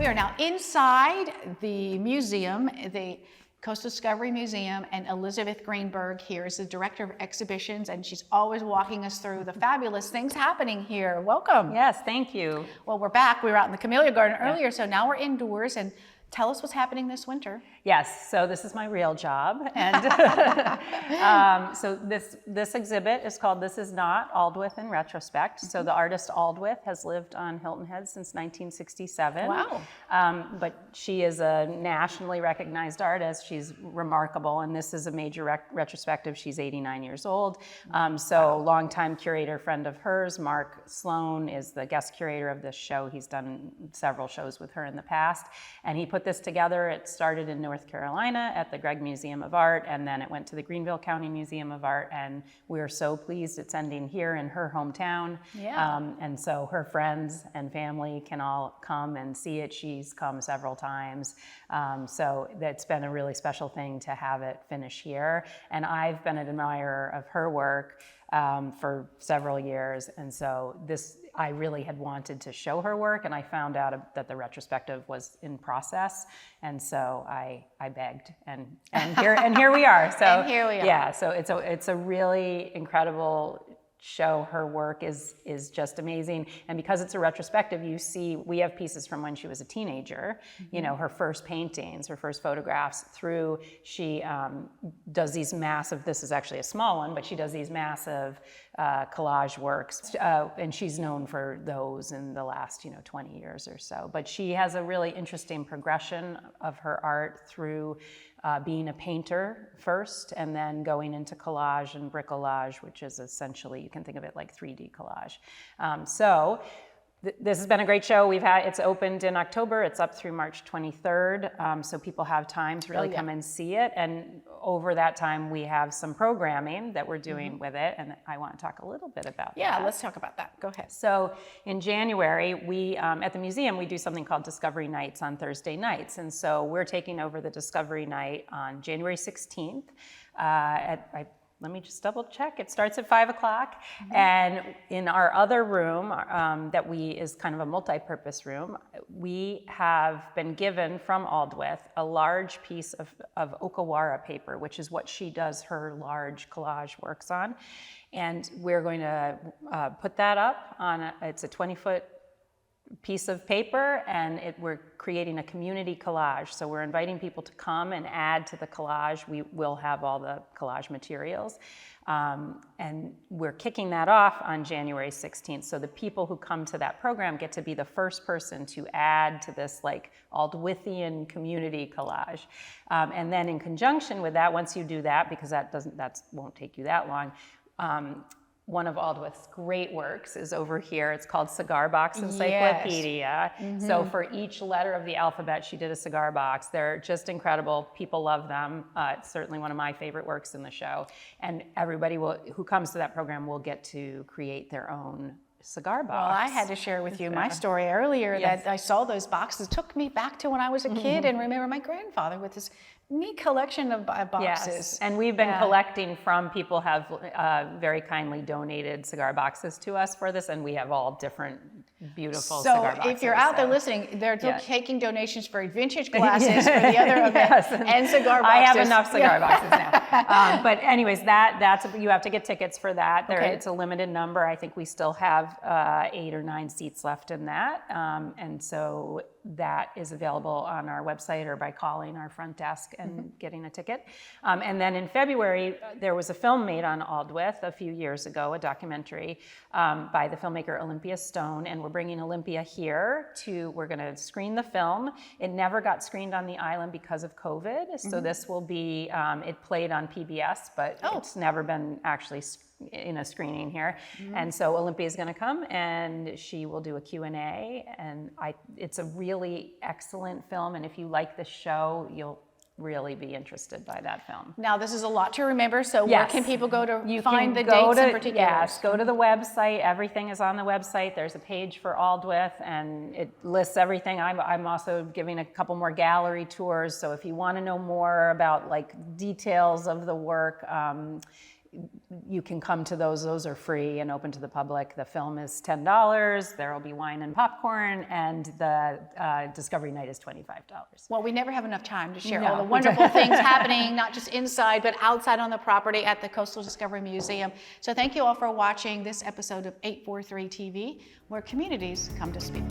We are now inside the museum, the Coastal Discovery Museum, and Elizabeth Greenberg here is the Director of Exhibitions, and she's always walking us through the fabulous things happening here. Welcome. Yes, thank you. Well, we're back. We were out in the Camellia Garden earlier, so now we're indoors, and tell us what's happening this winter. Yes, so this is my real job, and so this exhibit is called "This Is Not Aldwyth in Retrospect." So the artist Aldwyth has lived on Hilton Head since 1967. Wow! But she is a nationally recognized artist. She's remarkable, and this is a major retrospective. She's 89 years old. So longtime curator friend of hers, Mark Sloan, is the guest curator of this show. He's done several shows with her in the past, and he put this together. It started in North Carolina at the Gregg Museum of Art, and then it went to the Greenville County Museum of Art, and we're so pleased it's ending here in her hometown. Yeah. And so her friends and family can all come and see it. She's come several times. So that's been a really special thing to have it finish here. And I've been an admirer of her work for several years, and so I really had wanted to show her work, and I found out that the retrospective was in process, and so I begged, and here we are. So and here we are. Yeah, so it's a really incredible show. Her work is just amazing, and because it's a retrospective, you see we have pieces from when she was a teenager, you know, her first paintings, her first photographs, through she does these massive, this is actually a small one, but she does these massive collage works, and she's known for those in the last 20 years or so. But she has a really interesting progression of her art through being a painter first, and then going into collage and bricolage, which is essentially, you can think of it like 3D collage. This has been a great show. It's opened in October. It's up through March 23rd, so people have time to really come and see it. And over that time, we have some programming that we're doing with it, and I want to talk a little bit about that. Yeah, let's talk about that. Go ahead. So in January, we at the museum, we do something called Discovery Nights on Thursday nights, and so we're taking over the Discovery Night on January 16th let me just double check. It starts at 5 o'clock. And in our other room that is kind of a multi-purpose room, we have been given from Aldwyth a large piece of Okawara paper, which is what she does her large collage works on. And we're going to put that up on it's a 20-foot piece of paper, and we're creating a community collage. So we're inviting people to come and add to the collage. We will have all the collage materials. And we're kicking that off on January 16th. So the people who come to that program get to be the first person to add to this like Aldwythian community collage. And then in conjunction with that, once you do that, because that won't take you that long, one of Aldwyth's great works is over here. It's called Cigar Box Encyclopedia. Yes. So for each letter of the alphabet, she did a cigar box. They're just incredible. People love them. It's certainly one of my favorite works in the show. And everybody who comes to that program will get to create their own cigar box. Well, I had to share with you my story earlier that I saw those boxes. It took me back to when I was a kid and remember my grandfather with this neat collection of boxes. Yes, and we've been collecting from people have very kindly donated cigar boxes to us for this, and we have all different beautiful cigar boxes. So if you're out there listening, they're taking donations for vintage glasses for the other event and cigar boxes. I have enough cigar boxes now. But anyways, that's you have to get tickets for that. It's a limited number. I think we still have 8 or 9 seats left in that, and so that is available on our website or by calling our front desk and getting a ticket. And then in February, there was a film made on Aldwyth a few years ago, a documentary by the filmmaker Olympia Stone, and we're bringing Olympia here we're gonna screen the film. It never got screened on the island because of COVID, so this will be, it played on PBS, but it's never been actually in a screening here. And so Olympia is going to come and she will do a Q&A, and it's a really excellent film, and if you like the show, you'll really be interested by that film. Now, this is a lot to remember, so where can people go to find the dates and particulars? Yes, go to the website. Everything is on the website. There's a page for Aldwyth, and it lists everything. I'm also giving a couple more gallery tours, so if you want to know more about like details of the work, you can come to those. Those are free and open to the public. The film is $10. There will be wine and popcorn, and the Discovery Night is $25. Well, we never have enough time to share No. all the wonderful things happening, not just inside, but outside on the property at the Coastal Discovery Museum. So thank you all for watching this episode of 843 TV, where communities come to speak.